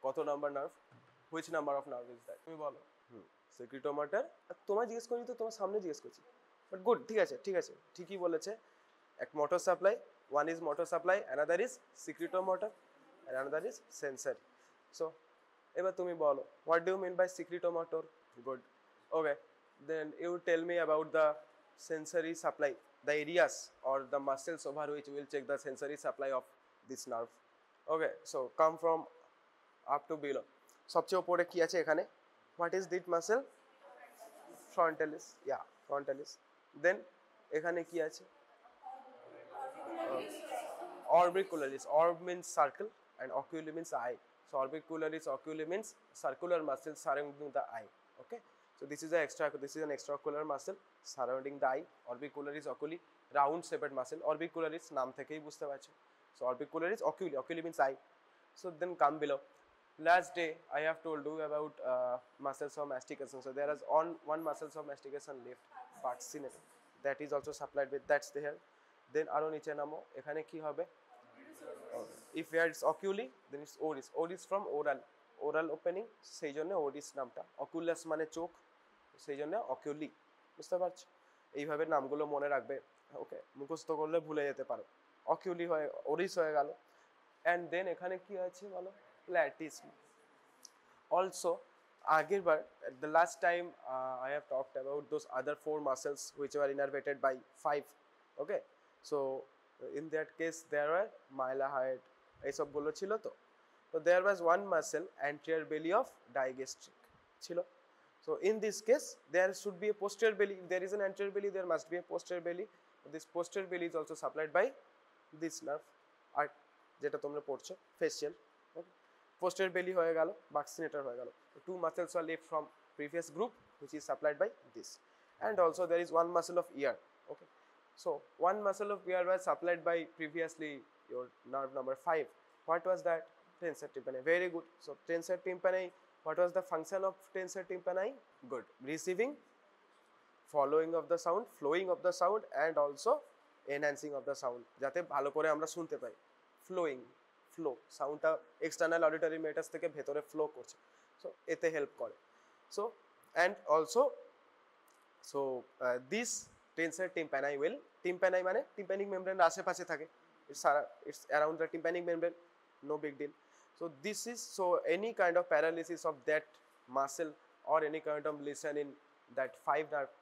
কত number nerve, which number of nerve is that, তুমি বলো। সেক্রিটোমোটর, তোমায় জিজ্ঞেস করি তো, তোমার সামনে জিজ্ঞেস করছি, বাট গুড, ঠিক আছে ঠিক আছে, ঠিকই বলেছে। এক motor supply, one is motor supply, another is secretomotor, and another is sensory. So এবার তুমি বলো, what do you mean by secretomotor? Good. Okay, then you tell me about the sensory supply, the areas or the muscles over which will check the sensory supply of this nerve. Okay, so come from up to below. সবচেয়ে উপরে কি আছে এখানে? What is this muscle? Frontalis. Yeah, frontalis. Then এখানে কি আছে? Orbicularis. Orb means circle and oculi means eye. So orbicularis, oculi means circular muscle surrounding the eye. Okay. So this is an extraocular muscle surrounding the eye. Orbicularis, oculi, round shaped muscle. Orbicularis নাম থেকেই বুঝতে পারছো. So orbicularis, oculi. Oculi means eye. So then come below. Last day I have told you about muscles of mastication. So there is one muscles of mastication left, buccinator. That is also supplied with, that's there. Then আরো নিচে নামো, এখানে কি হবে? If here it's oculi, then it's oris. Oris from oral, oral opening, সেই জন্য oris নামটা। oculus মানে চোখ, সেই জন্য oculi, বুঝতে পারছো? এইভাবে নামগুলো মনে রাখবে, ওকে, মুখস্থ করলে ভুলে যেতে পারো। oculi হয়ে oris হয়ে গেল, and then এখানে কি আছে বলো? platysma. Also আগের বার, the last time I have talked about those other 4 muscles which were innervated by 5. Okay, so in that case there were mylohyoid, এইসব গুলো ছিল তো। So there was one muscle, anterior belly of digastric ছিল। So in this case there should be a posterior belly. If there is an anterior belly, there must be a posterior belly. This posterior belly is also supplied by this nerve, আর যেটা তোমরা পড়ছো facial. Okay, posterior belly হয়ে গেল, buccinator হয়ে গেল। 2 muscles are left from previous group which is supplied by this, and also there is one muscle of ear. Okay, so one muscle of ear was supplied by previously your nerve number 5. What was that? Tensor tympani. Very good. So tensor tympani, what was the function of tensor tympani? Good. Receiving, following of the sound, flowing of the sound, and also enhancing of the sound, যাতে ভালো করে আমরা শুনতে পাই। Flowing, flow, সাউন্ডটা external auditory meatus থেকে ভেতরে flow করছে, সো এতে হেল্প করে। So and also, so this tensor tympani will, tympani মানে টিম্প্যানিক মেমব্রেন আশেপাশে থাকে, it's around the tympanic membrane, no big deal. So this is, so any kind of paralysis of that muscle or any kind of lesion in that 5 nerve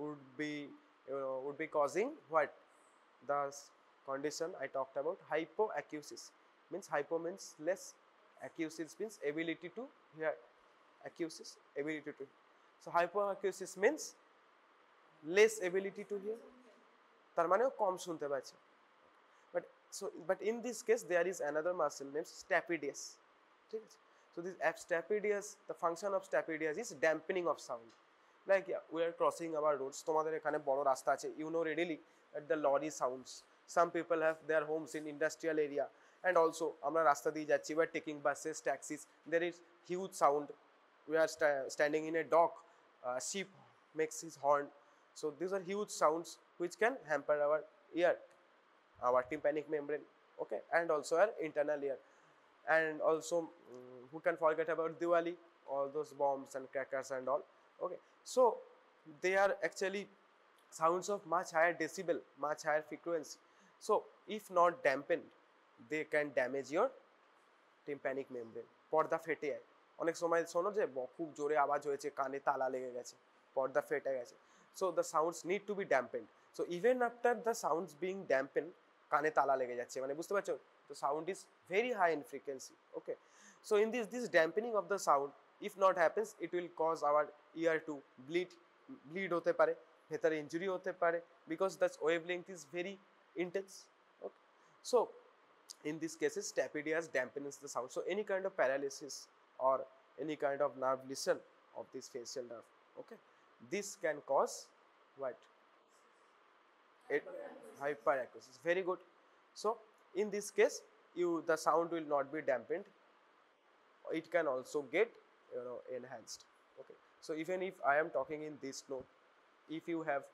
would be causing what? The condition I talked about, hypoacusis. Means hypo means less, acusis means ability to hear, acusis, ability to hear. So hypoacusis means less ability to hear, তার মানে কম শুনতে পাচ্ছে। But in this case there is another muscle named stapedius. ঠিক আছে? So this stapedius, the function of stapedius is dampening of sound. Like yeah, we are crossing our roads, তোমাদের এখানে বড় রাস্তা আছে, you know readily that the lorry sounds. Some people have their homes in industrial area, and also আমরা রাস্তা দিয়ে যাচ্ছি, we are taking buses, taxis, there is huge sound. We are standing in a dock, sheep makes his horn. So these are huge sounds which can hamper our ear, our tympanic membrane, okay, and also our internal ear. And also who can forget about Diwali, all those bombs and crackers and all. Okay, so they are actually sounds of much higher decibel, much higher frequency. So if not dampened, they can damage your tympanic membrane. পর্দা ফেটে যায়, অনেক সময় শোনো যে খুব জোরে আওয়াজ হয়েছে, কানে তালা লেগে গেছে, পর্দা ফেটে গেছে। So the sounds need to be dampened. So even after the sounds being dampened, কানে তালা লেগে যাচ্ছে, মানে বুঝতে পারছো, the sound is very high in frequency. Okay, so in this dampening of the sound, if not happens, it will cause our ear to bleed হতে পারে, ভেতরে ইনজুরি হতে পারে, because the wavelength is very intense. Okay, so in these cases stapedius dampens the sound. So any kind of paralysis or any kind of nerve lesion of this facial nerve, okay, this can cause what? Hyperacusis. Very good. So in this case the sound will not be dampened, it can also get enhanced. Okay, so even if I am talking in this note, if you have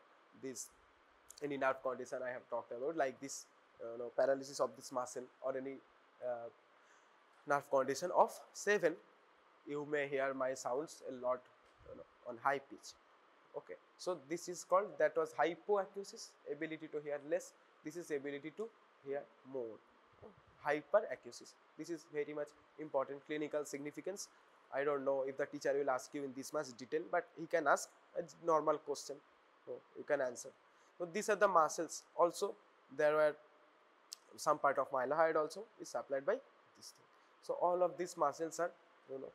this any nerve condition I have talked about, like this paralysis of this muscle or any nerve condition of 7, you may hear my sounds a lot, on high pitch. Okay, so this is called, that was hypoacusis, ability to hear less. This is ability to hear more, hyperacusis. This is very much important clinical significance. I don't know if the teacher will ask you in this much detail, but he can ask a normal question, so you can answer. So these are the muscles. Also there were some part of mylohyoid also is supplied by this thing. So all of these muscles are,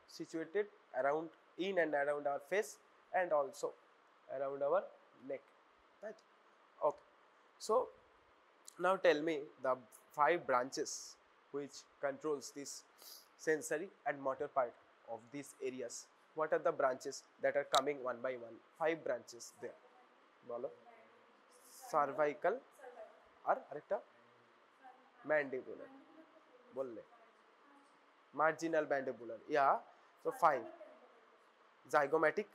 situated around, in and around our face, and also around our neck, right? Okay, so now tell me the 5 branches which controls this sensory and motor part of these areas. What are the branches that are coming one by one? 5 branches there. Bolo. Cervical or arekta mandibular. Bolle. Marginal mandibular. Yeah. So 5. Zygomatic,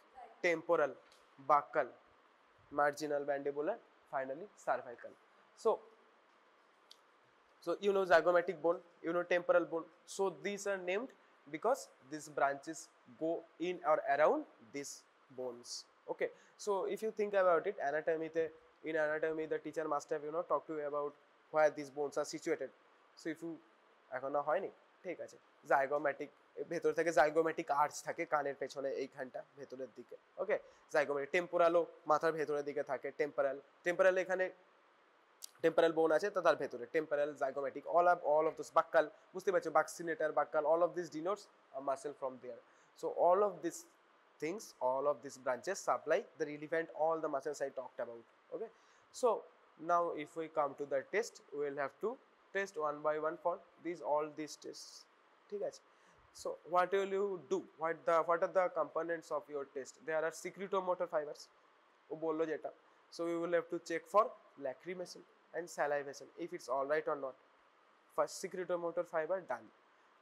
temporal, buccal, marginal mandibular, finally cervical. So you know zygomatic bone, you know temporal bone. So these are named because these branches go in or around these bones. Okay. So if you think about it, in anatomy the teacher must have talked to you about where these bones are situated. So if you এখনো হয়নি ঠিক আছে, zygomatic ভেতর থেকে zygomatic arch থাকে কানের পেছনে এইখানটা ভেতরের দিকে। ওকে, জাইগোম্যাটিক টেম্পোরালও মাথার ভেতরের দিকে থাকে। টেম্পোরাল এখানে টেম্পোরাল বোন আছে তো তার ভেতরে temporal, zygomatic, all of those বাক্কাল, বুঝতে পারছো, বাক্সিনেটার, বাক্কাল, all of these denotes a muscle from there. So all of these things, all of these branches supply the relevant all the muscles I talked about. Okay, so now if we come to the test, we will have to test one by one for all these tests. ঠিক আছে, so what will you do? What are the components of your test? There are secretomotor fibers, ও বললো যেটা. So we will have to check for lacrimation and salivation, if it's all right or not. First secretomotor fiber done,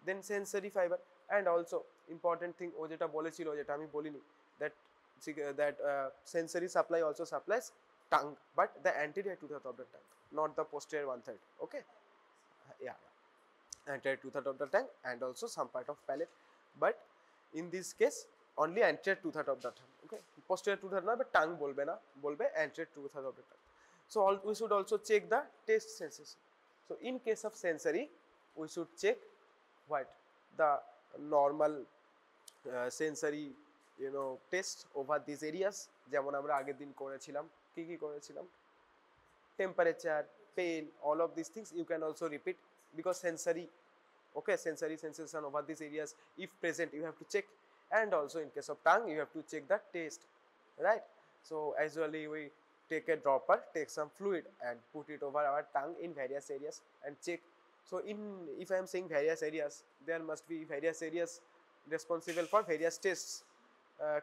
then sensory fiber, and also important thing ও যেটা বলেছিল যেটা আমি বলিনি, that sensory supply also supplies tongue, but the anterior two-thirds of the tongue, not the posterior one-third. Okay, yeah, anterior two-thirds of the tongue and also some part of palate, but in this case only anterior two-thirds of the tongue. Okay, posterior two-thirds না, but tongue বলবে না, বলবে anterior two-thirds of the tongue. So we should also check the taste sensation. So in case of sensory, we should check what the normal sensory test over these areas. যেমন আমরা আগের দিন করেছিলাম, কি করেছিলাম, temperature, pain, all of these things you can also repeat, because sensory, okay, sensory sensation over these areas if present you have to check, and also in case of tongue you have to check the taste, right? So usually we take a dropper, take some fluid and put it over our tongue in various areas and check. So if I am saying various areas, there must be various areas responsible for various tests.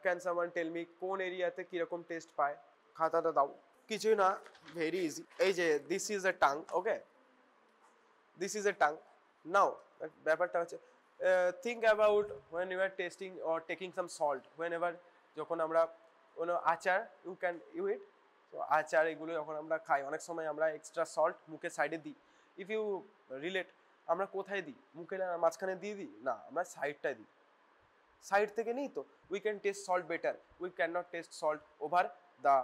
Can someone tell me কোন এরিয়াতে কিরকম test পায়? খাতাটা দাও। কিছুই না, very easy. এই যে this is a tongue, okay, this is a tongue. Now ব্যাপারটা হচ্ছে think about when you are tasting or taking some salt, whenever যখন আমরা আচার you can eat, so আচার এগুলো যখন আমরা খাই অনেক সময় আমরা এক্সট্রা সল্ট মুখের সাইডে দিই। ইফ ইউ রিলেট, আমরা কোথায় দিই? মুখের মাঝখানে দিয়ে দিই না, আমরা সাইডটায় দিই। সাইড থেকে নিই তো we can taste salt better, we can not taste salt over the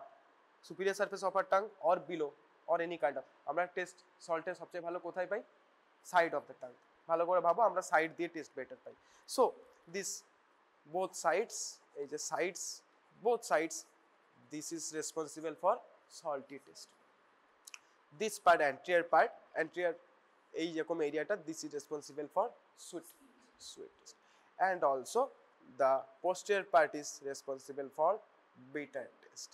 superior surface of our tongue or below or any kind of. আমরা টেস্ট সল্টের সবচেয়ে ভালো কোথায় পাই? Side of the tongue. ভালো করে ভাবো, আমরা সাইড দিয়ে টেস্ট বেটার পাই। সো দিস বোথ সাইডস, এই যে sides, both sides, this is responsible for salty taste. This part, anterior এই রকম এরিয়াটা, this is responsible for sweet taste, and also the posterior part is responsible for bitter taste.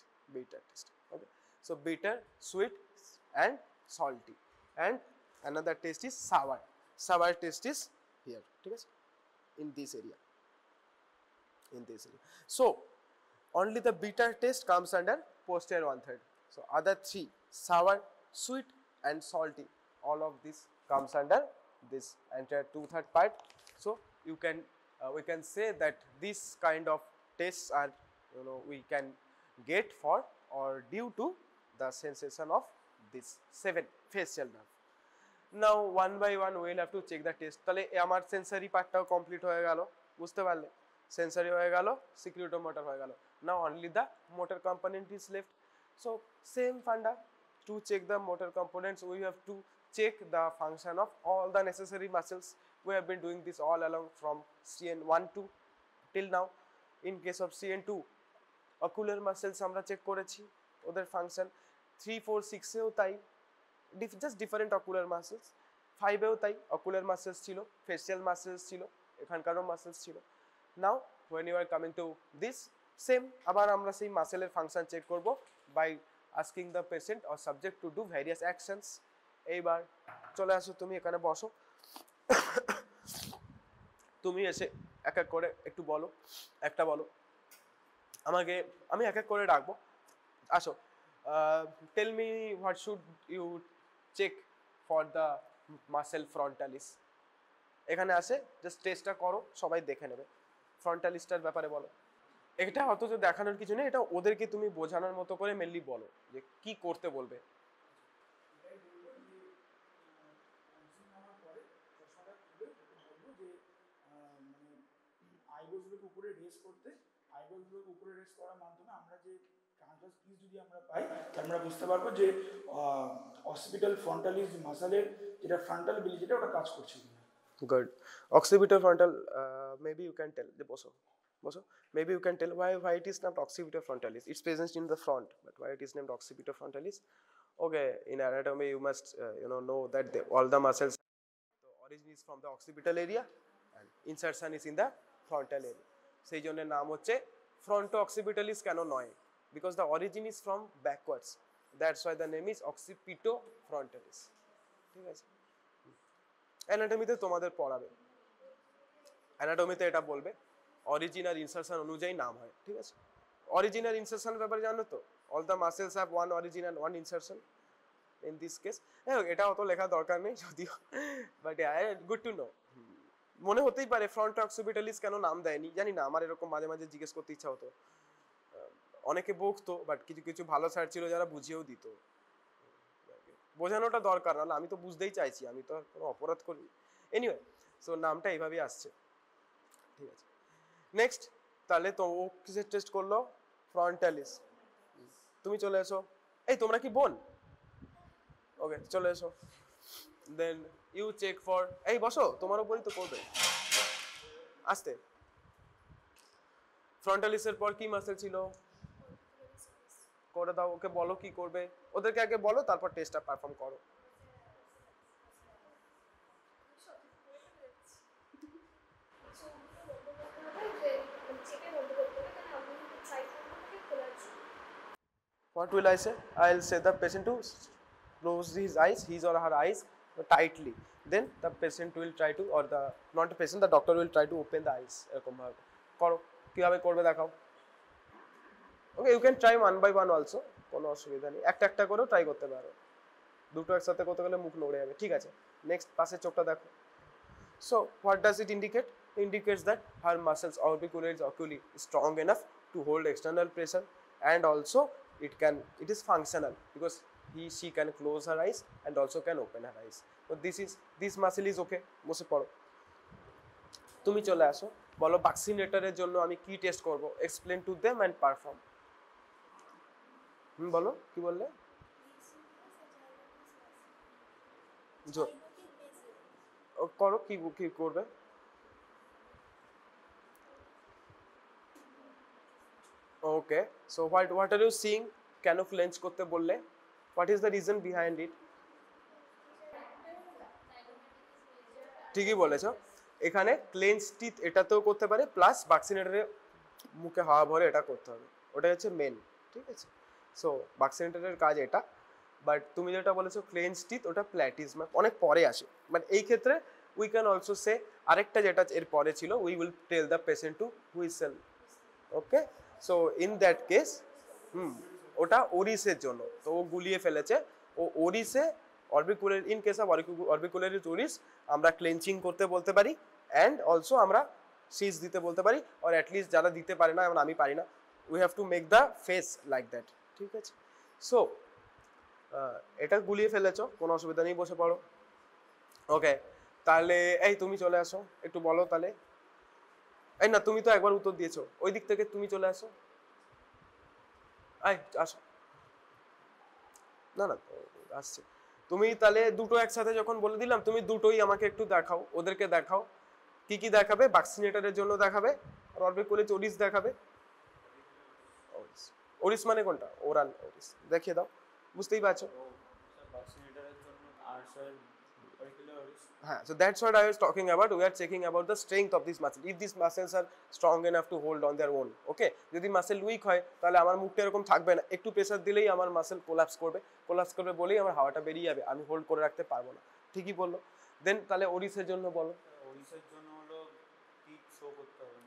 Okay, so bitter, sweet and salty, and another taste is sour taste is here, ঠিক আছে, in this area. So only the bitter taste comes under posterior one-third. So other 3, sour, sweet and salty, all of this comes under this anterior two-third part. So you can we can say that this kind of tests are we can get for or due to the sensation of this 7 facial nerve. Now one by one will have to check the test. তাহলে আমার sensory পার্টটাও complete হয়ে গেল, বুঝতে পারলে? Sensory হয়ে গেল, secretomotor হয়ে গেল। Now only the motor component is left. So same funda, to check the motor components we have to check the function of all the necessary muscles. We have been doing this all along from CN1 to till now. In case of CN2 ocular muscles আমরা check করেছি ওদের function, 3 4 6 এও তাই, just different ocular muscles. 5 এও তাই, ocular muscles ছিল, facial muscles ছিল, এখানকারও muscles ছিল। নাও when you are coming to this same, আবার আমরা সেই মাসেলের ফাংশন চেক করব by asking the patient or subject to do various actions. এইবার চলে আসো, তুমি এখানে বসো, তুমি এসে এক এক করে একটু বলো, একটা বলো আমাকে, আমি এক এক করে ডাকবো। আসো, tell me what should you check for the muscle frontalis. এখানে আসে জাস্ট টেস্টটা করো, সবাই দেখে নেবে। ফ্রন্টালিসটার ব্যাপারে বলো। এটা অথচ দেখানোর কিছু নেই, এটা ওদেরকে তুমি বোঝানোর মতো করে মেনলি বলো যে কি করতে বলবে। আইব্রোগুলোকে উপরে রেজ করতে, আইব্রোগুলোকে উপরে রেজ করার মাধ্যমে আমরা যে ট্রান্সভার্স পিস যদি আমরা পাই, আমরা বুঝতে পারবো যে অক্সিপিটাল ফ্রন্টালিস মাসলের যেটা ফ্রন্টাল বিলি যেটা ওটা কাজ করছে কিনা। Good. occipital frontal, maybe you can tell, যে বসো বসো, maybe you can tell why it is named occipital frontalis. It's present in the front, but why it is named occipital frontalis? Okay, in anatomy you must know that all the muscles, the origin is from the occipital area and insertion is in the frontal area. সেই জন্য নাম হচ্ছে fronto অক্সিপিটালিস। কেন নয়? because the origin is from backwards, that's why the name is occipito frontalis. ঠিক আছে, অ্যানাটমিতে তোমাদের পড়াবে, অ্যানাটমিতে এটা বলবে অরিজিন আর ইনসারশন অনুযায়ী নাম হয়। ঠিক আছে, অরিজিন আর ইনসারশন ব্যাপারে জানো তো? All the muscles have one origin and one insertion in this case. হ্যাঁ, এটা অত লেখা দরকার নেই যদিও, বাট গুড টু নো। মনে হতেই পারে ফ্রন্ট অক্সিপিটালিস কেন নাম দেয়নি জানি না, আমার এরকম মাঝে মাঝে জিজ্ঞেস করতে ইচ্ছা হতো। অনেকে বকতো, বাট কিছু কিছু ভালো স্যার ছিল যারা বুঝিয়েও দিত। বোঝানোটা দরকার, নাহলে আমি তো বুঝতেই চাইছি, আমি তো কোনো অপরাধ করি। এনিওয়ে, সো নামটা এইভাবেই আসছে। ঠিক আছে, নেক্সট তাহলে তো ও কিসের টেস্ট করলো? ফ্রন্টালিস। তুমি চলে এসো। এই তোমরা কি বোন? ওকে, চলে এসো। দেন ইউ চেক ফর, এই বসো, তোমারও বলি তো করবে আসতে। ফ্রন্টালিসের পর কি মাসেল ছিল? করে দাও, ওকে বলো কি করবে, ওদেরকে আগে বলো, তারপর টেস্টটা পারফর্ম করো। What will I say? I'll say the patient to close his eyes, his or her eyes tightly. Then the patient will try to, or the not the patient, the doctor will try to open the eyes. এরকম ভাবে করো, কিভাবে করবে দেখাও। Okay, you can try one by one also, কোনো অসুবিধা নেই, একটা একটা করেও ট্রাই করতে পারো। দুটো একসাথে করতে গেলে মুখ নড়ে যাবে। ঠিক আছে, নেক্সট পাশের চোখটা দেখো। So what does it indicate? Indicates that her muscles orbicularis oculi is strong enough to hold external pressure, and also it is functional because she can close her eyes and also can open her eyes. So this muscle is okay. বসে পড়ো, তুমি চলে আসো, বলো ভ্যাকসিনেটরের জন্য আমি কি test করব, explain to them and perform. বলো কি বললে? করো, কি কি করবে? Okay, so what are you seeing? কেন ক্লেঞ্চ করতে বললে? What is the reason behind it? ঠিকই বলেছো, এখানে ক্লেঞ্চ টিথ এটাতেও করতে পারে, প্লাস ভ্যাকসিনেটরে মুখে হাওয়া ভরে এটা করতে হবে, ওটাই হচ্ছে মেন। ঠিক আছে, সো ভ্যাকসিনেটরের কাজ এটা। বাট তুমি যেটা বলেছো ক্লেঞ্চ টিথ, ওটা প্ল্যাটিজমা অনেক পরে আসে। মানে এই ক্ষেত্রে উই ক্যান অলসো সে আরেকটা যেটা এর পরে ছিল, we will tell the patient to whistle. Okay, so in that case ওটা ওরিসের জন্য, তো ও গুলিয়ে ফেলেছে, ও ওরিসে orbicular, in case of orbicularis oris আমরা ক্লেঞ্চিং করতে বলতে পারি, অ্যান্ড অলসো আমরা সিজ দিতে বলতে পারি, অর অ্যাটলিস্ট যারা দিতে পারে না, যেমন আমি পারি না, we have to make the face like that. ঠিক আছে, সো এটা গুলিয়ে ফেলেছো, কোনো অসুবিধা নেই, বসে পড়ো। ওকে, তাহলে এই তুমি চলে আসো, একটু বলো তাহলে। এই না, তুমি তো একবার উত্তর দিয়েছো, ওই দিক থেকে তুমি চলে আসো, এই আসো। না না, আসছে। তুমি তাহলে দুটো একসাথে যখন বলে দিলাম, তুমি দুটোই আমাকে একটু দেখাও, ওদেরকে দেখাও কি কি দেখাবে। ভ্যাকসিনেটরের জন্য দেখাবে, আর অরবিকুলারিস ওরিস দেখাবে। ওরিস, ওরিস মানে কোনটা? ওরাল ওরিস দেখিয়ে দাও, বুঝতেই পারছো। So that's what I was talking about. We are checking about the strength of these muscles. If these muscles are strong enough to hold on their own, okay? যদি muscle week হয় তাহলে আমার মুখটা এরকম থাকবে না, একটু প্রেসার দিলেই আমার মাসেল কোলাপস করবে বলেই আমার হাওয়াটা বেরিয়ে যাবে, আমি হোল্ড করে রাখতে পারবো না। ঠিকই বললো। দেন তাহলে ওরিসের জন্য বলো। ওরিসের জন্য হলো টিপ শো করতে হবে,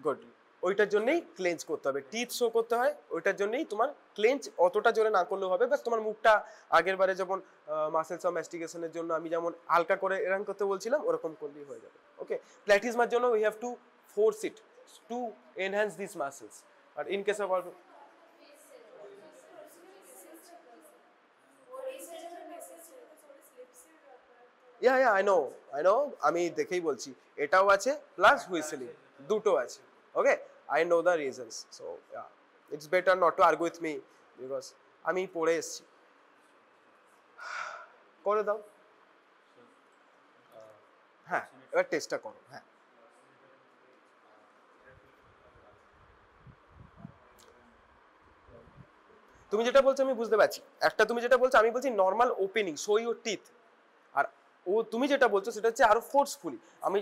গুড, ওইটার জন্যই ক্লেঞ্চ করতে হবে, টিথ শো করতে হয়, ওইটার জন্যই তোমার ক্লেঞ্চ অতটা জোরে না করলেও হবে, বাস তোমার মুখটা আগের বারে যেমন মাসেলস অফ ম্যাস্টিকেশনের জন্য আমি যেমন হালকা করে এরকম করতে বলছিলাম ওরকম করলেই হয়ে যাবে। ওকে, প্ল্যাটিজমার জন্য we have to force it to enhance this muscles, আর in case of yeah I know, আমি দেখেই বলছি, এটাও আছে প্লাস হুইসেলিং, দুটো আছে। Okay, I know the reasons, so it's better not to argue with me, because আমি পড়ে এসেছি। করে দাও। হ্যাঁ, এবার টেস্টটা করো। হ্যাঁ, তুমি যেটা বলছো আমি বুঝতে পারছি, একটা তুমি যেটা বলছো, আমি বলছি normal opening, show your teeth, আর তুমি যেটা বলছো সেটা হচ্ছে আরো ফোর্সফুলি। আমি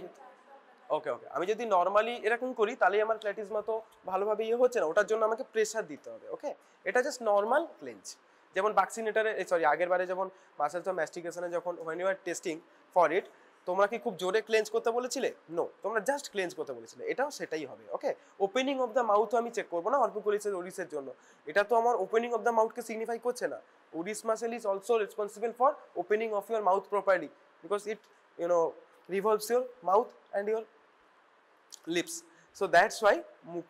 ওকে, আমি যদি নর্মালি এরকম করি তাহলে আমার প্ল্যাটিজমা তো ভালোভাবে ইয়ে হচ্ছে না, ওটার জন্য আমাকে প্রেসার দিতে হবে। ওকে, এটা জাস্ট নর্মাল ক্লেঞ্চ, যেমন ভ্যাকসিনেটারে সরি আগের বারে যেমন মাসেলস অফ ম্যাস্টিকেশনে যখন when you are testing for it, তোমরা কি খুব জোরে ক্লেঞ্চ করতে বলেছিলে? নো, তোমরা জাস্ট ক্লেঞ্চ করতে বলেছিলে, এটাও সেটাই হবে। ওকে, ওপেনিং অফ দ্য মাউথ আমি চেক করবো না অরবিকুলারিসের ওরিসের জন্য, এটা তো আমার ওপেনিং অফ দ্য মাউথকে সিগনিফাই করছে না। Oris muscle is also responsible for opening of your mouth properly, because it revolves your mouth and your lips, so that's why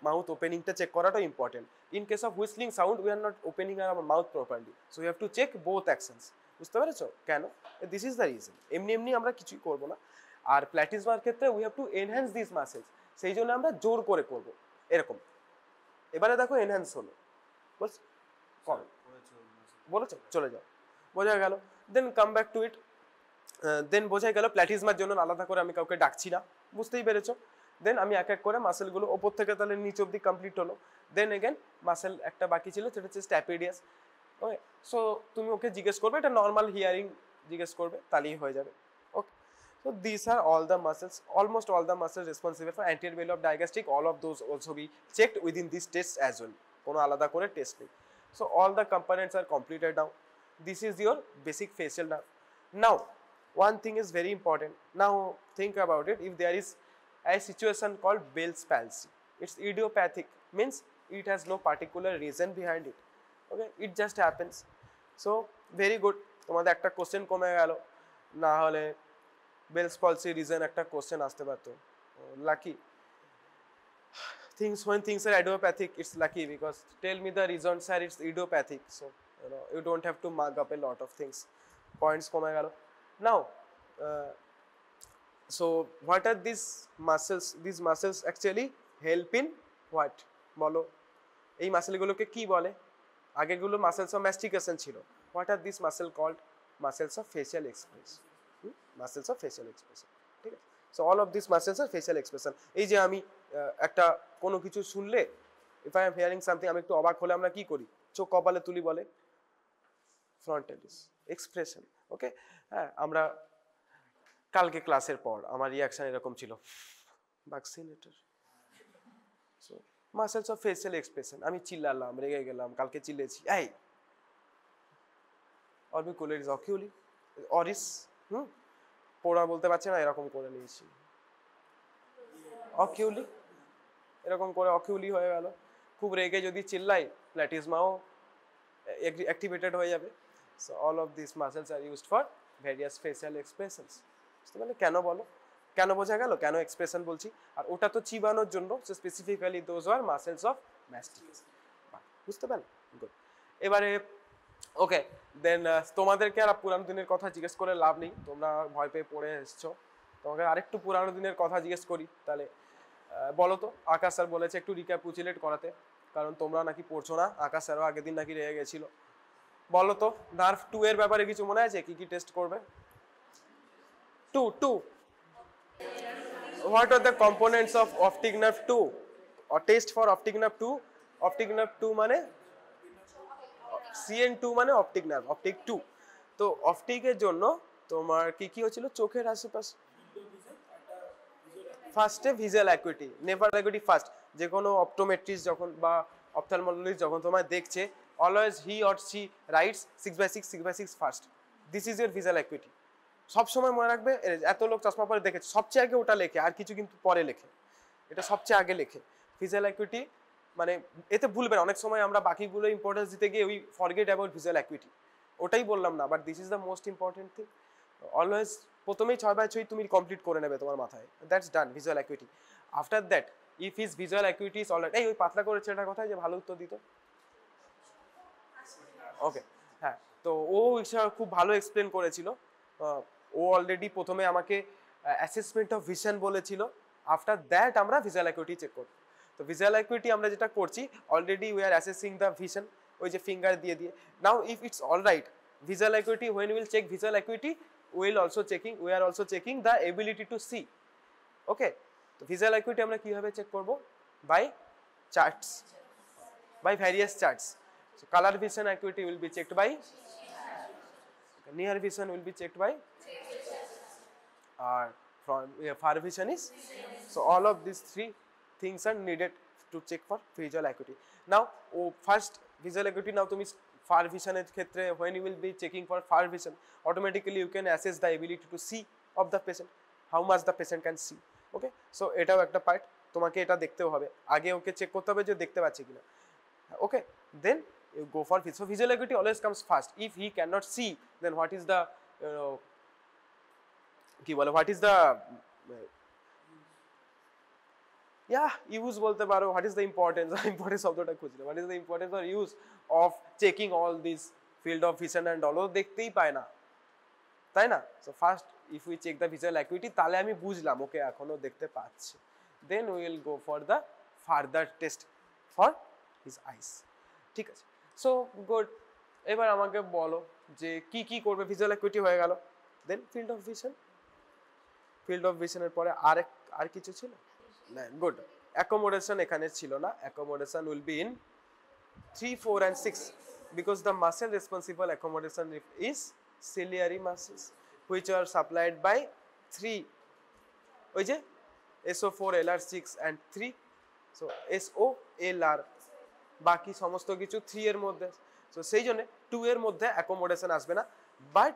mouth opening ta check kora ta important. In case of whistling sound, we are not opening our mouth properly, so we have to check both actions. বুঝতে পেরেছো কেন? This is the reason. এমনি আমরা কিছুই করবো না। আর প্ল্যাটিজমার ক্ষেত্রে we have two enhance this muscles, সেই জন্য আমরা জোর করে করব এরকম। এবারে দেখো এনহ্যান্স হলো, বলছ করো, বলেছো চলে যাও, বোঝা গেল। দেন কাম ব্যাক টু ইট, দেন বোঝা গেল প্ল্যাটিজমার জন্য আলাদা করে আমি কাউকে ডাকছি না, বুঝতেই পেরেছো। দেন আমি এক এক করে মাসেলগুলো ওপর থেকে তাহলে নিচ অব্দি কমপ্লিট হলো। দেন এগেন মাসেল একটা বাকি ছিল, সেটা হচ্ছে স্ট্যাপিডিয়াস। ওকে, সো তুমি ওকে জিজ্ঞেস করবে, এটা নর্মাল হিয়ারিং জিজ্ঞেস করবে, তাহলেই হয়ে যাবে। ওকে, so these are all the muscles, almost all the muscles responsible for anterior belly of digastric, all of those also be checked within this test as well, কোনো আলাদা করে টেস্ট নেই। So all the components are completed now. This is your basic facial nerve. Now one thing is very important. Now think about it, if there is a situation called Bell's palsy, it's idiopathic, means it has no particular reason behind it. Okay, it just happens. So very good, তোমাদের একটা question কমে গেল, না হলে bells পলসি reason একটা question আসতে পারতো। Lucky things, when things are idiopathic, it's lucky, because tell me the reason sir it's idiopathic, so you don't have to mug up a lot of things, points কমে গেল। Now so what are these muscles? These muscles actually help in what, বলো এই মাসেলগুলোকে কি বলে? আগেগুলো muscles of mastication ছিল, what are these muscle called? Muscles of facial expression, muscles of facial expression, ঠিক আছে। so all of these muscles are facial expression. এই যে আমি একটা কোনো কিছু শুনলে, if I am hearing something, আমি একটু অবাক হলে আমরা কি করি? চোখ কপালে তুলি, বলে ফ্রন্টালিস এক্সপ্রেশন। ওকে, হ্যাঁ, আমরা কালকে ক্লাসের পর আমার রিয়াকশন এরকম ছিল, vaccinator. So muscles of facial expression, আমি চিল্লালাম, রেগে গেলাম, কালকে চিল্লেছি, এই অরবিকুলারিস অকিউলি অরিস, পোড়া বলতে পারছে না, এরকম করে নিয়েছি, অকিউলি, এরকম করে অকিউলি হয়ে গেল। খুব রেগে যদি চিল্লাই, প্ল্যাটিজমাও অ্যাক্টিভেটেড হয়ে যাবে। So all of this muscles are used for various facial expressions. বুঝতে পারলে কেন? বলো কেন, বোঝা গেল কেন এক্সপ্রেশন বলছি? আর ওটা তো চিবানোর জন্য, so specifically those are muscles of mastication. বুঝতে পারলে? গুড। এবারে ওকে দেন তোমাদেরকে আর পুরানো দিনের কথা জিজ্ঞেস করে লাভ নেই, তোমরা ভয় পেয়ে পড়ে এসছো। তোমাকে আরেকটু পুরানো দিনের কথা জিজ্ঞেস করি তাহলে। বলো তো, আকাশ স্যার বলেছে একটু রিক্যাপুচুলেট করাতে, কারণ তোমরা নাকি পড়ছো না, আকাশ স্যারও আগের দিন নাকি রেগে গেছিল। বলো তো নার্ভ 2 এর ব্যাপারে কিছু মনে আছে, কি কি টেস্ট করবে? 2 what are the components of optic nerve 2 or test for optic nerve 2? optic nerve 2 মানে CN2 মানে অপটিক নার্ভ, অপটিক 2। তো অপটিকের জন্য তোমার কি কি হচ্ছিল চোখের আশেপাশে? ফার্স্টে visual acuity, never acuity first. যে কোনো অপটোমেট্রিস্ট যখন বা অপথ্যালমোলজিস্ট যখন তোমায় দেখছে, always he or C rights 6/6 6/6 first. This is your visual acuity. সবসময় মনে রাখবে, এত লোক চশমা পরে দেখেছে, সবচেয়ে আগে ওটা লেখে, আর কিছু কিন্তু পরে লেখে, এটা সবচেয়ে আগে লেখে ভিজুয়াল অ্যাকুইটি। মানে এতে ভুলবে না, অনেক সময় আমরা বাকিগুলো ইম্পর্টেন্স দিতে গিয়ে we forget about visual acuity, ওটাই বললাম না, but this is the most important thing. Always প্রথমেই 6/6 তুমি কমপ্লিট করে নেবে তোমার মাথায়, that's done visual acuity. After that if his visual acuity is alright, এই ওই পাতলা করে ছেলেটার কথায় যে ভালো উত্তর দিত, ওকে হ্যাঁ, তো ও খুব ভালো এক্সপ্লেন করেছিল। ও অলরেডি প্রথমে আমাকে অ্যাসেসমেন্ট অফ ভিশন বলেছিল, আফটার দ্যাট আমরা ভিজুয়াল অ্যাকুইটি চেক করব। তো ভিজুয়াল অ্যাকুইটি আমরা যেটা করছি, already we are assessing the vision, ওই যে ফিঙ্গার দিয়ে দিয়ে। নাও if it's alright visual acuity, when we will check visual acuity we are also checking the ability to see, okay. তো ভিজুয়াল অ্যাকুইটি আমরা কিভাবে চেক করব? By charts, by various charts. So color vision acuity will be checked by, near vision will be checked by, or from far vision is. So all of these three things are needed to check for visual acuity. Now first visual acuity, now তুমি far vision এর ক্ষেত্রে when you will be checking for far vision, automatically you can assess the ability to see of the patient, how much the patient can see, okay. So এটাও একটা part, তোমাকে এটা দেখতেও হবে, আগে ওকে চেক করতে হবে যে দেখতে পাচ্ছে কিনা, okay. Then you go for so visual acuity always comes first. If he cannot see, then what is the কি বলে, what is the use বলতে পারো, what is the importance importance শব্দটা খুঁজলে, what is the importance or use of checking all this field of vision and all, দেখতেই পায় না, তাই না? So first if we check the visual acuity, তাহলে আমি বুঝলাম ওকে এখনো দেখতে পাচ্ছে, then we will go for the further test for his eyes, ঠিক আছে। সো গুড, এবার আমাকে বলো যে কি কি করবে, ভিজুয়াল অ্যাকুইটি হয়ে গেল, then field of vision. Field of ভিশনের পরে আর কিছু ছিল না, গুড। অ্যাকোমোডেশন এখানে ছিল না, accommodation will be in 3, 4 and 6 because the muscle responsible accommodation is ciliary muscles which are supplied by 3, ওই যে SO4 LR6 and 3, so SO LR, বাকি সমস্ত কিছু 3 এর মধ্যে। সো সেই জন্য 2 এর মধ্যে অ্যাকোমোডেশন আসবে না, but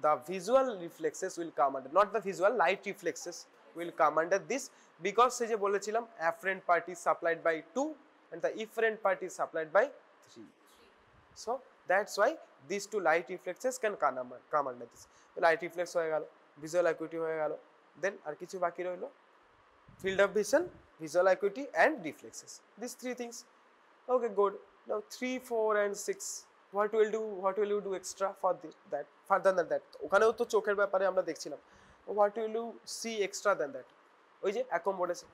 the visual reflexes will come under, not the visual, light reflexes will come under this, because সেই যে বলেছিলাম afferent part is supplied by 2 and the efferent part is supplied by 3, so that's why these two light reflexes can come under this. light reflex হয়ে গেল, visual acuity হয়ে গেল, then আর কিছু বাকি রইলো field of vision, visual acuity and reflexes, these three things, okay good. Now 3, 4 and 6, what will you do extra for that, further than that? ওখানেও তো চোখের ব্যাপারে আমরা দেখছিলাম, what will you see extra than that? ওই যে accommodation.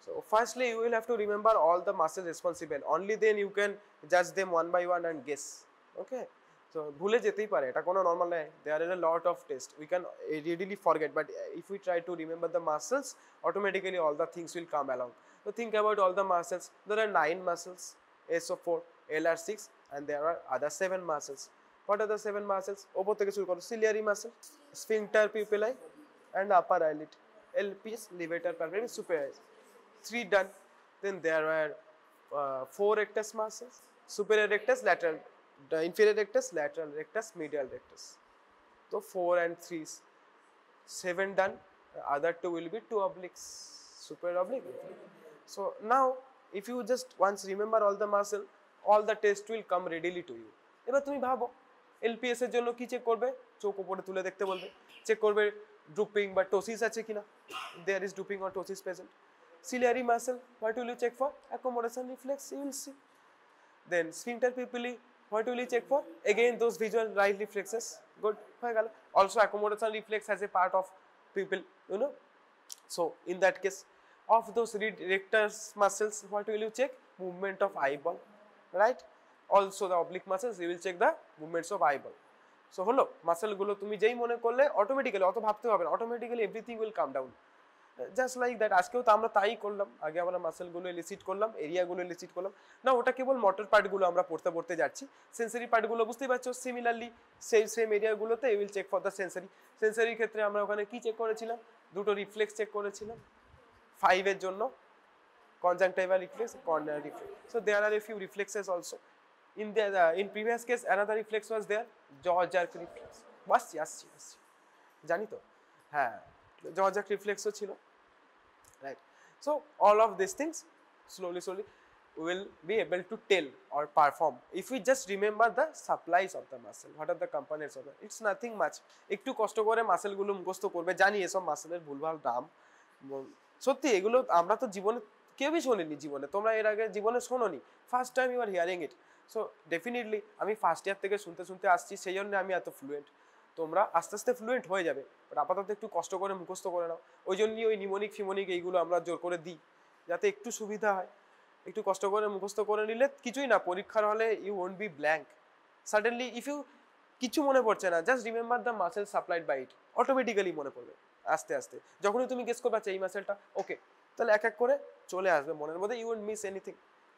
So firstly you will have to remember all the muscles responsible, only then you can judge them one by one and guess, okay. So ভুলে যেতেই পারে, এটা কোনো normal নয়, there are a lot of tests we can readily forget, but if we try to remember the muscles, automatically all the things will come along. So think about all the muscles, there are 9 muscles, SO4 LR6 and there are other 7 muscles. What are the 7 muscles? ওপর থেকে শুরু করো, ciliary muscle, sphincter pupillae and upper eyelid, LPS levator palpebral superior, 3 done. Then there were 4 rectus muscles, superior rectus, lateral, inferior rectus, lateral rectus, medial rectus. So 4 and 3, 7 done. Other 2 will be 2 obliques, superior oblique. So now if you just once remember all the muscle, all the test will come readily to you. এবার তুমি ভাবো LPS এর জন্য কি check করবে, চোখ উপরে তুলে দেখতে বলবে, চেক করবে drooping বা ptosis আছে কিনা, there is drooping or ptosis present. Ciliary muscle, what will you check for? Accommodation reflex, you will see. Then sphincter pupillae, What will you check for? Again, those visual right reflexes. Good. Also, accommodation reflex as a part of pupil, you know. So, in that case, of those rectus muscles, what will you check? Movement of eyeball, right? Also, the oblique muscles, you will check the movements of eyeball. So, হলো muscle গুলো তুমি যেই মনে করলে automatically অত ভাবতে হবে না, automatically everything will come down. Just like that. আজকেও তো আমরা তাই করলাম, আগে আমরা মাসেলগুলো এলিসিট করলাম, এরিয়াগুলো এলিসিট করলাম না, ওটা কেবল মোটর পার্টগুলো আমরা পড়তে পড়তে যাচ্ছি। সেন্সারি পার্টগুলো বুঝতেই পারছো, সিমিলারলি সেম এরিয়াগুলোতে will check for the sensory. সেন্সারির ক্ষেত্রে আমরা ওখানে কি চেক করেছিলাম? দুটো রিফ্লেক্স চেক করেছিলাম 5 এর জন্য, conjunctival reflex, corneal reflex. So there are a few reflexes also. In previous case, another reflex was there, jaw jerk reflex. Yes. জানি তো, হ্যাঁ, jaw jerk reflex ও ছিল, right? So all of these things slowly will be able to tell or perform if we just remember the supplies of the muscle. What are the components of it? It's nothing much. একটু কষ্ট করে muscle গুলো মুখস্থ করবে। জানি এসব মাসেলের ভুলভাল নাম, সত্যি এগুলো আমরা তো জীবনে কেউই শোনেনি, জীবনে তোমরা এর আগে জীবনে শোনোনি, first time you are hearing it. So definitely আমি ফার্স্ট ইয়ার থেকে শুনতে আসছি, সেই জন্য আমি এত ফ্লুয়েন্ট। তোমরা আস্তে আস্তে ফ্লুয়েন্ট হয়ে যাবে, বাট আপাতত একটু কষ্ট করে মুখস্থ করে নাও। ওই জন্যই ওই নিমোনিক ফিমোনিক এইগুলো আমরা জোর করে দিই, যাতে একটু সুবিধা হয়। একটু কষ্ট করে মুখস্থ করে নিলে কিছুই না, পরীক্ষার হলে you won't be blank suddenly. If you কিছু মনে পড়ছে না, just remember the muscle supplied by it, automatically মনে পড়বে আস্তে আস্তে। যখনই তুমি গেস করবে এই মাসেলটা ওকে, তাহলে এক এক করে চলে আসবে মনের মধ্যে, you won't miss anything.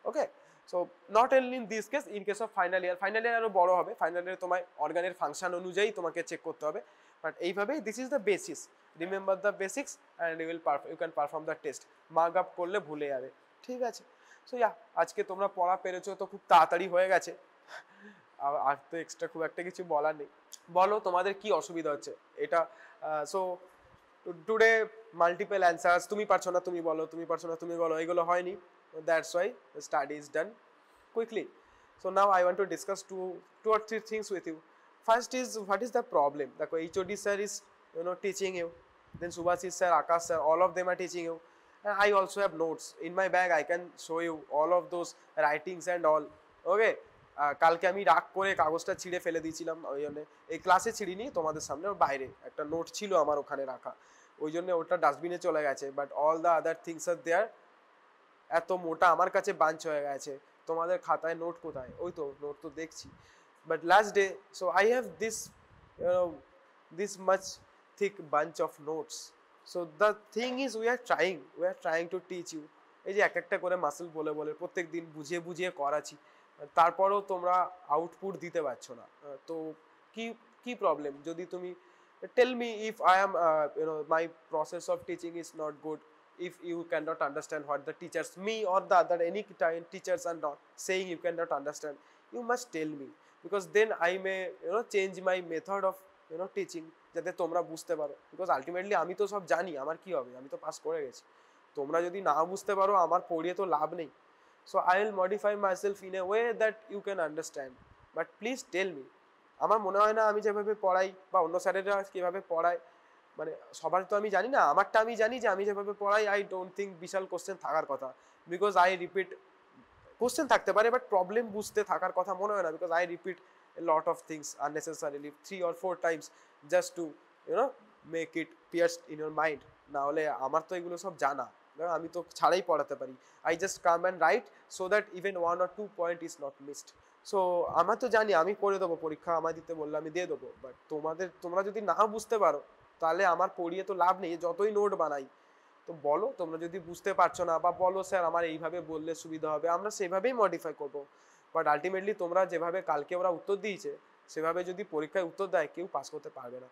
Okay, so not only in this case, in case of final year আরো বড় হবে। ফাইনাল ইয়ারে তোমার অর্গানের ফাংশন অনুযায়ী তোমাকে চেক করতে হবে, বাট এইভাবেই this is the basis. Remember the basics and you can perform the test. Mark up করলে ভুলে যাবে, ঠিক আছে? সো আজকে তোমরা পড়া পেরেছো তো খুব তাড়াতাড়ি হয়ে গেছে, আর তো এক্সট্রা খুব একটা কিছু বলার নেই। বলো তোমাদের কি অসুবিধা হচ্ছে এটা। সো টুডে মাল্টিপল অ্যান্সার্স, তুমি পারছো না তুমি বলো, তুমি পারছো না তুমি বলো, এগুলো হয়নি। That's why the study is done quickly. So now I want to discuss two or three things with you. First is, what is the problem? দেখো HOD sir is teaching you, then Subhasis sir, Akash sir, all of them are teaching you, and I also have notes in my bag. I can show you all of those writings and all. Okay, কালকে আমি রাগ করে কাগজটা ছিঁড়ে ফেলে দিয়েছিলাম, ওই জন্য এই ক্লাসে ছিঁড়িনি, তোমাদের সামনে বাইরে একটা নোট ছিল আমার ওখানে রাখা, ওই জন্য ওটা ডাস্টবিনে চলে গেছে। But all the other things are there. এত মোটা আমার কাছে বাঞ্চ হয়ে গেছে, তোমাদের খাতায় নোট কোথায়? ওই তো নোট তো দেখছি। But last day, so I have this much thick bunch of notes. So the thing is, we are trying to teach you. এই যে এক একটা করে মাসেল বলে বলে প্রত্যেক দিন বুঝিয়ে করাচ্ছি, তারপরেও তোমরা আউটপুট দিতে পারছো না। তো কি প্রবলেম? যদি তুমি tell me if I am my process of teaching is not good, if you cannot understand what the teachers, me or the other any teachers are not saying, you cannot understand, you must tell me, because then I may change my method of teaching, যাতে তোমরা বুঝতে পারো। Because ultimately আমি তো সব জানি, আমার কি হবে, আমি তো পাস করে গেছি। তোমরা যদি না বুঝতে পারো, আমার পড়িয়ে তো লাভ নেই। So I will modify myself in a way that you can understand, but please tell me. আমার মনে হয় না আমি যেভাবে পড়াই বা অন্য স্যারেরা কিভাবে পড়ায়, মানে সবার তো আমি জানি না, আমারটা আমি জানি যে আমি যেভাবে পড়াই, আই ডোন্ট থিঙ্ক বিশাল কোশ্চেন থাকার কথা, বিকজ আই রিপিট। কোশ্চেন থাকতে পারে, বাট প্রবলেম বুঝতে থাকার কথা মনে হয় না, because I repeat a lot of things unnecessarily 3 or 4 times just to make it pierced in your mind. না হলে আমার তো এগুলো সব জানা, আমি তো ছাড়াই পড়াতে পারি। I just come and write so that even 1 or 2 point is not missed. So আমার তো জানি, আমি করে দেবো, পরীক্ষা আমায় দিতে বললে আমি দিয়ে দেবো, বাট তোমরা যদি না বুঝতে পারো, তাহলে আমার পড়িয়ে তো লাভ নেই, যতই নোট বানাই। তো বলো তোমরা যদি বুঝতে পারছো না, বা বলো স্যার আমার এইভাবে বললে সুবিধা হবে, আমরা সেভাবেই মডিফাই করবো। বাট আলটিমেটলি তোমরা যেভাবে কালকে ওরা উত্তর দিয়েছে, সেভাবে যদি পরীক্ষায় উত্তর দেয়, কেউ পাস করতে পারবে না।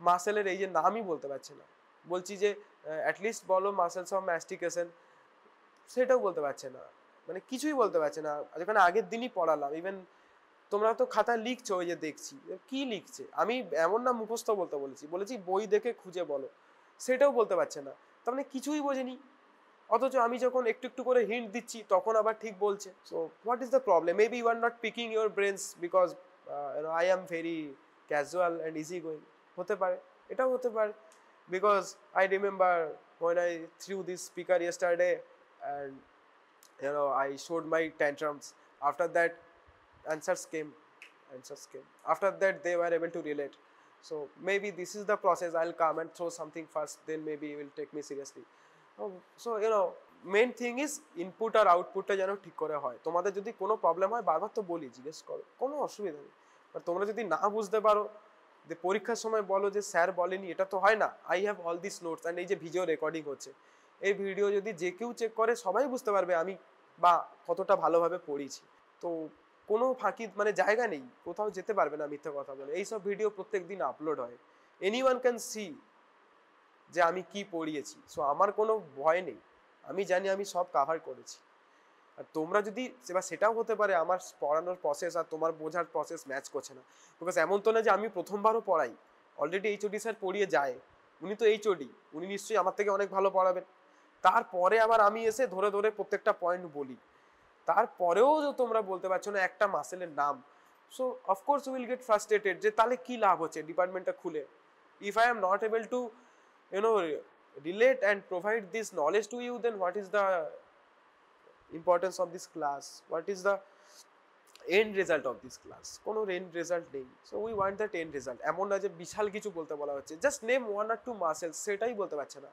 মাসেলের এই যে নামই বলতে পারছে না, বলছি যে অ্যাটলিস্ট বলো মাসেলস অফ ম্যাস্টিকেশন, সেটাও বলতে পারছে না, মানে কিছুই বলতে পারছে না। যেখানে আগের দিনই পড়ালাম, ইভেন তোমরা তো খাতা লিখছো, ওই যে দেখছি কি লিখছে, আমি এমন না মুখস্থ বলেছি বই দেখে খুঁজে বলো, সেটাও বলতে পারছে না। তার মানে কিছুই বোঝেনি, অথচ আমি যখন একটু একটু করে হিন্ট দিচ্ছি, তখন আবার ঠিক বলছে। So what is the problem? Maybe you are not picking your brains because I am very casual and easy going, হতে পারে, এটাও হতে পারে। Because I remember when I threw this speaker yesterday and I showed my tantrums, after that answers came, answers came. After that, they were able to relate. So maybe this is the process. I'll come and throw something first, then maybe you will take me seriously. So you know, main thing is input আর আউটপুটটা যেন ঠিক করে হয়। তোমাদের যদি কোনো problem হয় বারবার তো বলি জিজ্ঞেস করো, কোনো অসুবিধা নেই। আর তোমরা যদি না বুঝতে পারো যে পরীক্ষার সময় বলো যে স্যার বলেনি, এটা তো হয় না। I have all this notes and এই যে ভিডিও রেকর্ডিং হচ্ছে, এই ভিডিও যদি যে কেউ চেক করে সবাই বুঝতে পারবে আমি বা কতটা ভালোভাবে পড়িয়েছি। তো কোনো ফাঁকি মানে জায়গা নেই, কোথাও যেতে পারবে না মিথ্যে কথা বলে। এইসব ভিডিও প্রত্যেক দিন আপলোড হয়, এনিওয়ান ক্যান সি যে আমি কি পড়িয়েছি। সো আমার কোনো ভয় নেই, আমি জানি আমি সব কাভার করেছি। আর তোমরা যদি সেটাও হতে পারে আমার পড়ানোর প্রসেস আর তোমার বোঝার প্রসেস ম্যাচ করছে না, বিকজ এমন তো না যে আমি প্রথমবারও পড়াই, অলরেডি এইচওডি স্যার পড়িয়ে যায়, উনি তো এইচওডি, উনি নিশ্চয়ই আমার থেকে অনেক ভালো পড়াবেন। তারপরে আবার আমি এসে ধরে ধরে প্রত্যেকটা পয়েন্ট বলি, তারপরেও তোমরা বলতে পারছো না একটা মাসেলের নাম। So of course will get frustrated যে তাহলে কি লাভ হচ্ছে ডিপার্টমেন্টটা খুলে, if I am not able to relate and provide this knowledge to you, then what is the importance of this class, what is the end result of this class? কোনো end result নেই। so we want that end result। এমন না যে বিশাল কিছু বলতে বলা হচ্ছে, just name 1 or 2 muscles, সেটাই বলতে পারছে না।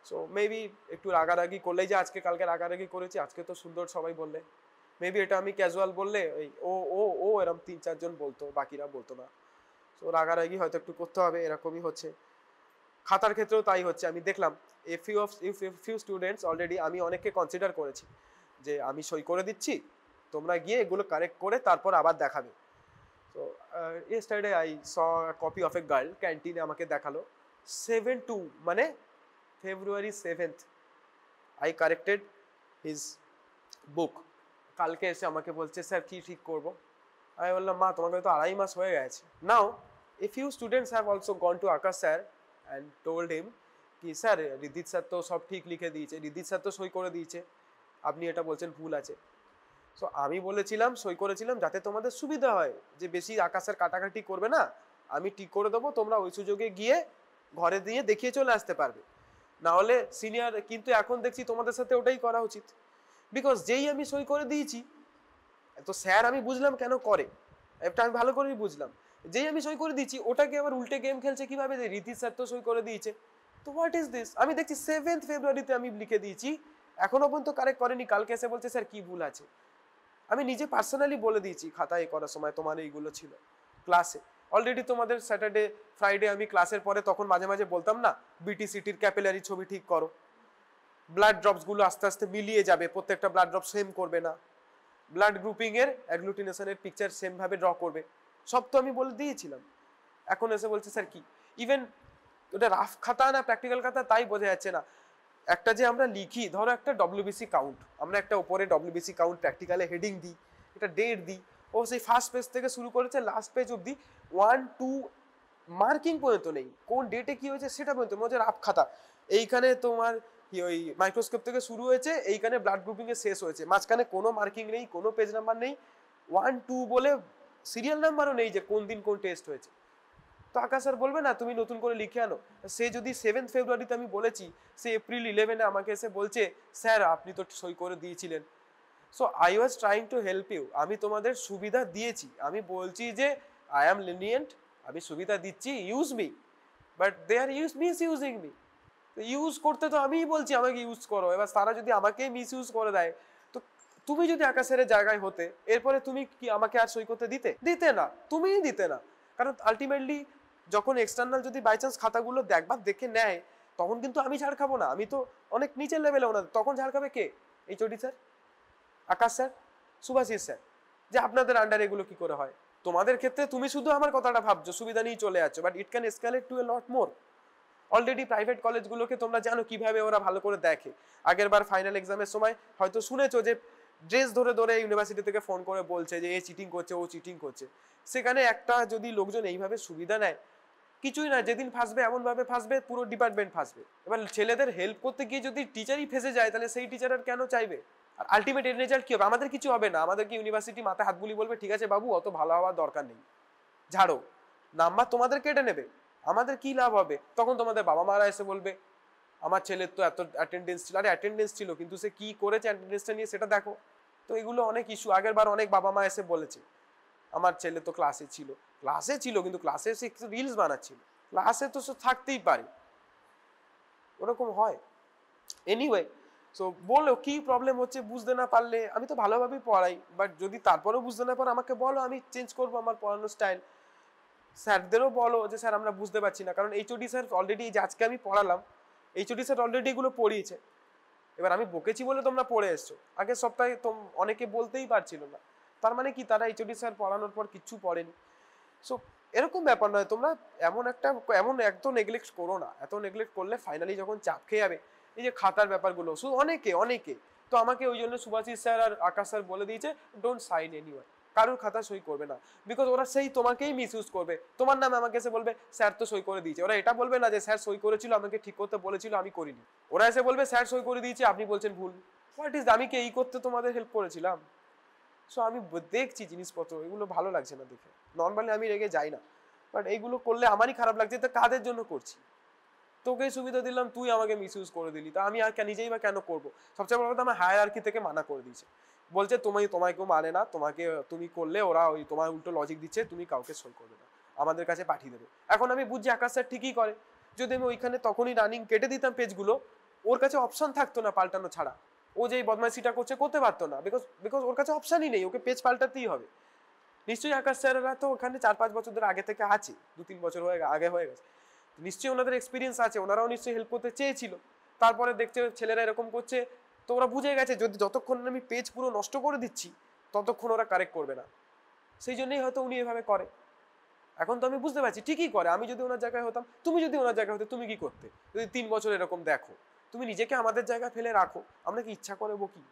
সো মেবি একটু রাগারাগি করলেই যে আজকে কালকে রাগারাগি করেছি, আজকে তো সুন্দর সবাই বললে, মেবি এটা আমি ক্যাজুয়াল বললে ওই ও ও ও এরকম 3-4 জন বলতো, বাকিরা বলতো না। সো রাগারাগি হয়তো একটু করতে হবে, এরকমই হচ্ছে। খাতার ক্ষেত্রেও তাই হচ্ছে, আমি দেখলাম ফিউ স্টুডেন্টস অলরেডি, আমি অনেককে কনসিডার করেছি যে আমি সই করে দিচ্ছি, তোমরা গিয়ে এগুলো কারেক্ট করে তারপর আবার দেখাবে। তো yesterday I saw copy of a girl, ক্যান্টিনে আমাকে দেখালো 7/2 মানে February 7th I corrected his book. কালকে এসে আমাকে বলছে স্যার কি ঠিক করবো। আমি বললাম মা তোমাকে তো 2.5 মাস হয়ে গেছে। নাও a few students have also gone to Akash sir and told him কি স্যার রিদিত স্যার তো সব ঠিক লিখে দিয়েছে, রিদিত স্যার তো সই করে দিয়েছে, আপনি এটা বলছেন ভুল আছে। সো আমি বলেছিলাম সই করেছিলাম যাতে তোমাদের সুবিধা হয়, যে বেশি আকাশের কাটাকাটি করবে না, আমি ঠিক করে দেবো, তোমরা ওই সুযোগে গিয়ে ঘরে দিয়ে দেখিয়ে চলে আসতে পারবে। না হলে সিনিয়র, কিন্তু এখন দেখছি তোমাদের সাথে ওটাই করা উচিত, বিকজ যেই আমি সই করে দিয়েছি, তো স্যার আমি বুঝলাম কেন করে, এটা আমি ভালো করেই বুঝলাম, যেই আমি সই করে দিয়েছি ওটাকে আবার উল্টে গেম খেলছে কিভাবে, যে রীতি স্যার তো সই করে দিয়েছে। তো হোয়াট ইজ দিস? আমি দেখছি 7th ফেব্রুয়ারিতে আমি লিখে দিয়েছি, এখনো পর্যন্ত কারেক্ট করেনি, কালকে এসে বলছে স্যার কি ভুল আছে। আমি নিজে পার্সোনালি বলে দিয়েছি খাতায় করার সময় তোমার এইগুলো ছিল ক্লাসে। অলরেডি তোমাদের স্যাটারডে ফ্রাইডে আমি ক্লাসের পরে তখন মাঝে মাঝে বলতাম না বিটিসিটির ক্যাপিলারি ছবি ঠিক করো, ব্লাড ড্রপসগুলো আস্তে আস্তে মিলিয়ে যাবে, প্রত্যেকটা ব্লাড ড্রপ সেম করবে না, ব্লাড গ্রুপিং এর অ্যাগ্লুটিনেশনের পিকচার সেম ভাবে ড্র করবে, সব তো আমি বলে দিয়েছিলাম। এখন এসে বলছে স্যার কি, ইভেন ওটা রাফ খাতা না প্র্যাকটিক্যাল খাতা তাই বোঝা যাচ্ছে না। একটা যে আমরা লিখি, ধরো একটা ডব্লিউবিসি কাউন্ট, আমরা একটা উপরে ডব্লিউবিসি কাউন্ট প্র্যাকটিক্যালে হেডিং দিই, এটা ডেট দিই, ও সেই ফার্স্ট পেজ থেকে শুরু করেছে লাস্ট পেজ অবধি 1-2 মার্কিং পর্যন্ত নেই, কোন ডেটে কি হয়েছে সেটা পর্যন্ত। মনে রাফ খাতা, এইখানে তোমার কি ওই মাইক্রোস্কোপ থেকে শুরু হয়েছে, এইখানে ব্লাড গ্রুপিং এ শেষ হয়েছে, মাঝখানে কোনো মার্কিং নেই, কোনো পেজ নাম্বার নেই, 1-2 বলে সিরিয়াল নাম্বারও নেই যে কোন দিন কোন টেস্ট হয়েছে। তো আকাশ স্যার বলবে না তুমি নতুন করে লিখে আনো। সে যদি 7th ফেব্রুয়ারিতে আমি বলেছি, সে এপ্রিল 11 আমাকে এসে বলছে স্যার আপনি তো সই করে দিয়েছিলেন। So I was trying to help you, আমি তোমাদের সুবিধা দিয়েছি, আমি বলছি যে আই অ্যাম লিনিয়েন্ট, আমি সুবিধা দিচ্ছি, use me, but they are misusing me. Use করতে তো আমিই বলছি আমাকে ইউজ করো, এবার তারা যদি আমাকে মিস ইউজ করে দেয়, তো তুমি যদি আকাশের জায়গায় হতে, এরপরে তুমি কি আমাকে আর সই করতে দিতে না, তুমিই দিতে না। কারণ আলটিমেটলি যখন এক্সটার্নাল যদি বাই চান্স খাতাগুলো দেখে নেয়, তখন কিন্তু আমি ঝাড় খাবো না, আমি তো অনেক নিচের লেভেলে ওনাদের, তখন ঝাড় খাবে কে? এইচওডি স্যার, আকাশ স্যার, সুভাষিস স্যার, যে আপনাদের আন্ডার এগুলো কি করে হয়। তোমাদের ক্ষেত্রে তুমি শুধু আমার কথাটা ভাবছো, সুবিধা নিয়ে চলে যাচ্ছ, but it can escalate to a lot more. Already private কলেজগুলোকে তোমরা জানো কিভাবে ওরা ভালো করে দেখে। আগের বার ফাইনাল এক্সামের সময় হয়তো শুনেছো যে ড্রেস ধরে ধরে ইউনিভার্সিটি থেকে ফোন করে বলছে যে এ চিটিং করছে, ও চিটিং করছে। সেখানে একটা যদি লোকজন এইভাবে সুবিধা নেয়, কিছুই না, যেদিন ফাঁসবে এমন ভাবে ফাঁসবে পুরো ডিপার্টমেন্ট ফাঁসবে। এবার ছেলেদের হেল্প করতে গিয়ে যদি টিচারই ফেসে যায়, তাহলে সেই টিচার আর কেন চাইবে? আর আলটিমেট এর রেজাল্ট কি হবে? আমাদের কিছু হবে না, আমাদেরকে ইউনিভার্সিটি মাথায় হাত বুলি বলবে ঠিক আছে বাবু অত ভালো হওয়ার দরকার নেই, ঝাড়ো, নাম্বার তোমাদের কেটে নেবে, আমাদের কি লাভ হবে? তখন তোমাদের বাবা মারা এসে বলবে আমার ছেলের তো এত অ্যাটেন্ডেন্স ছিল, আরে অ্যাটেন্ডেন্স ছিল কিন্তু সে কি করেছে অ্যাটেন্ডেন্সটা নিয়ে সেটা দেখো। তো এগুলো অনেক ইস্যু, আগের বার অনেক বাবা মা এসে বলেছে আমার ছেলে তো ক্লাসে ছিল কিন্তু ক্লাসে সে রিলস বানাচ্ছিল, ক্লাসে তো সে থাকতেই পারে, ওরকম হয়। এনিওয়ে, সো বলো কি প্রবলেম হচ্ছে, বুঝতে না পারলে আমি তো ভালোভাবেই পড়াই, বাট যদি তারপরেও বুঝতে না পারো আমাকে বলো, আমি চেঞ্জ করবো আমার পড়ানোর স্টাইল। স্যারদেরও বলো যে স্যার আমরা বুঝতে পারছি না, কারণ এইচওডি স্যার অলরেডি যে আজকে আমি পড়ালাম এইচওডি স্যার অলরেডি এগুলো পড়িয়েছে, এবার আমি বকেছি বলে তোমরা পড়ে এসছো, আগের সপ্তাহে অনেকে বলতেই পারছিল না, তার মানে কি তারা এইচওডি স্যার পড়ানোর পর কিচ্ছু পড়েনি। সো এরকম ব্যাপার নয়, তোমরা এমন এত নেগলেক্ট করো না, এত নেগলেক্ট করলে ফাইনালি যখন চাপ খেয়ে যাবে, এই যে খাতার ব্যাপারগুলো শুধু অনেকে তো আমাকে ওই জন্য সুভাষিস স্যার আর আকাশ স্যার বলে দিয়েছে ডোন্ট সাইন এনিওয়ার, কারোর খাতা সই করবে না, বিকজ ওরা সেই তোমাকেই মিসইউজ করবে, তোমার নামে আমাকে এসে বলবে স্যার তো সই করে দিয়েছে, ওরা এটা বলবে না যে স্যার সই করেছিল আমাকে ঠিক করতে বলেছিল আমি করিনি, ওরা এসে বলবে স্যার সই করে দিয়েছে আপনি বলছেন ভুল, হোয়াট ইজ, আমি কি এই করতে তোমাদের হেল্প করেছিলাম? সো আমি দেখছি জিনিসপত্র, এগুলো ভালো লাগছে না দেখে, নর্মালি আমি রেগে যাই না, বাট এইগুলো করলে আমারই খারাপ লাগছে, তো কাদের জন্য করছি, তোকে সুবিধা দিলাম তুই আমাকে মিসইউজ করে দিলি, তা আমি আর নিজেই বা কেন করবো? সবচেয়ে বড় কথা আমার হায়ারার্কি থেকে মানা করে দিয়েছে, বলছে তোমায় কেউ মানে না, তুমি করলে ওরা ওই তোমার উল্টো লজিক দিচ্ছে, তুমি কাউকে সই করবে না, আমাদের কাছে পাঠিয়ে দেবে। এখন আমি বুঝছি আকাশ স্যার ঠিকই করে, যদি আমি ওইখানে তখনই রানিং কেটে দিতাম পেজগুলো, ওর কাছে অপশন থাকতো না পাল্টানো ছাড়া, ও যে বদমাইশিটা করতে পারতো না, বিকজ ওর কাছে অপশনই নেই, ওকে পেজ পাল্টাতেই হবে। নিশ্চয়ই আকাশ স্যারেরা তো ওখানে 4-5 বছর ধরে আগে থেকে আছে, 2-3 বছর আগে হয়ে গেছে, নিশ্চয়ই ওনাদের এক্সপিরিয়েন্স আছে, ওনারাও নিশ্চয়ই হেল্প করতে চেয়েছিল, তারপরে দেখছে ছেলেরা এরকম করছে, তো ওরা বুঝে গেছে যতক্ষণ আমি পেজ পুরো নষ্ট করে দিচ্ছি ততক্ষণ ওরা কারেক্ট করবে না, সেই জন্যই হয়তো উনি এভাবে করে। এখন তো আমি বুঝতে পারছি ঠিকই করে, আমি যদি ওনার জায়গায় হতাম, তুমি যদি ওনার জায়গায় হতে তুমি কি করতে? যদি 3 বছর এরকম দেখো, তুমি নিজেকে আমাদের জায়গায় ফেলে রাখো, আমরা কি ইচ্ছা করে বকি?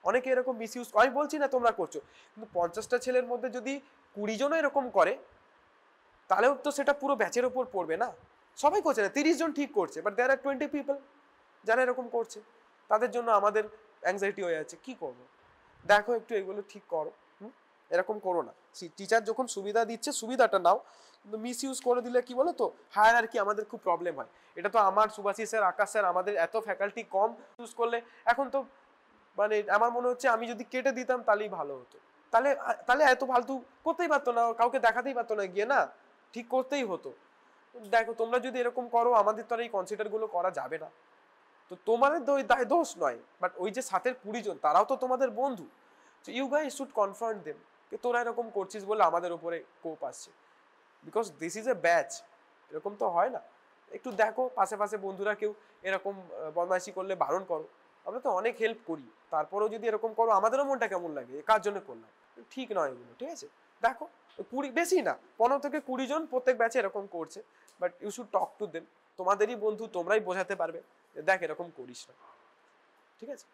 অনেকে এরকম মিসইউজ, আমি বলছি না তোমরা করছো, কিন্তু 50টা ছেলের মধ্যে যদি 20 জনও এরকম করে তাহলেও তো সেটা পুরো ব্যাচের ওপর পড়বে না, সবাই করছে না, 30 জন ঠিক করছে, বাট দেয়ার আর 20 পিপল যারা এরকম করছে, তাদের জন্য আমাদের অ্যাংজাইটি হয়ে যাচ্ছে, কি করব? দেখো একটু এগুলো ঠিক করো, এরকম করো না, টিচার যখন সুবিধা দিচ্ছে সুবিধাটা নাও, কিন্তু মিস ইউজ করে দিলে কি বলো তো, হায়ারার্কি আমাদের খুব প্রবলেম হয়। এটা তো আমার সুভাষিস স্যার, আকাশ স্যার, আমাদের এত ফ্যাকাল্টি কম ইউজ করলে এখন তো মানে আমার মনে হচ্ছে আমি যদি কেটে দিতাম তাহলেই ভালো হতো, তাহলে এত ফালতু করতেই পারতো না, কাউকে দেখাতেই পারতো না গিয়ে, না ঠিক করতেই হতো। দেখো তোমরা যদি এরকম করো আমাদের তো আর এই কনসিডার গুলো করা যাবে না, তো তোমাদের দায় দোষ নয়, বাট ওই যে 7-এর 20 জন তারাও তো তোমাদের বন্ধু, তো you guys should confront them যে তোরা এরকম করছিস বলে আমাদের উপরে কোপ আসছে, because this is a batch, এরকম তো হয় না। একটু দেখো পাশে বন্ধুরা কেউ এরকম বদমাইশি করলে বারণ করো, আমরা তো অনেক হেল্প করি, তারপরেও যদি এরকম করো আমাদেরও মনটা কেমন লাগে, কার জন্য করলাম, ঠিক নয় এগুলো, ঠিক আছে? দেখো 20, বেশি না, 15 থেকে 20 জন প্রত্যেক ব্যাচে এরকম করছে, but you should talk to them, তোমাদেরই বন্ধু, তোমরাই বোঝাতে পারবে দেখ এরকম করিস না, ঠিক আছে?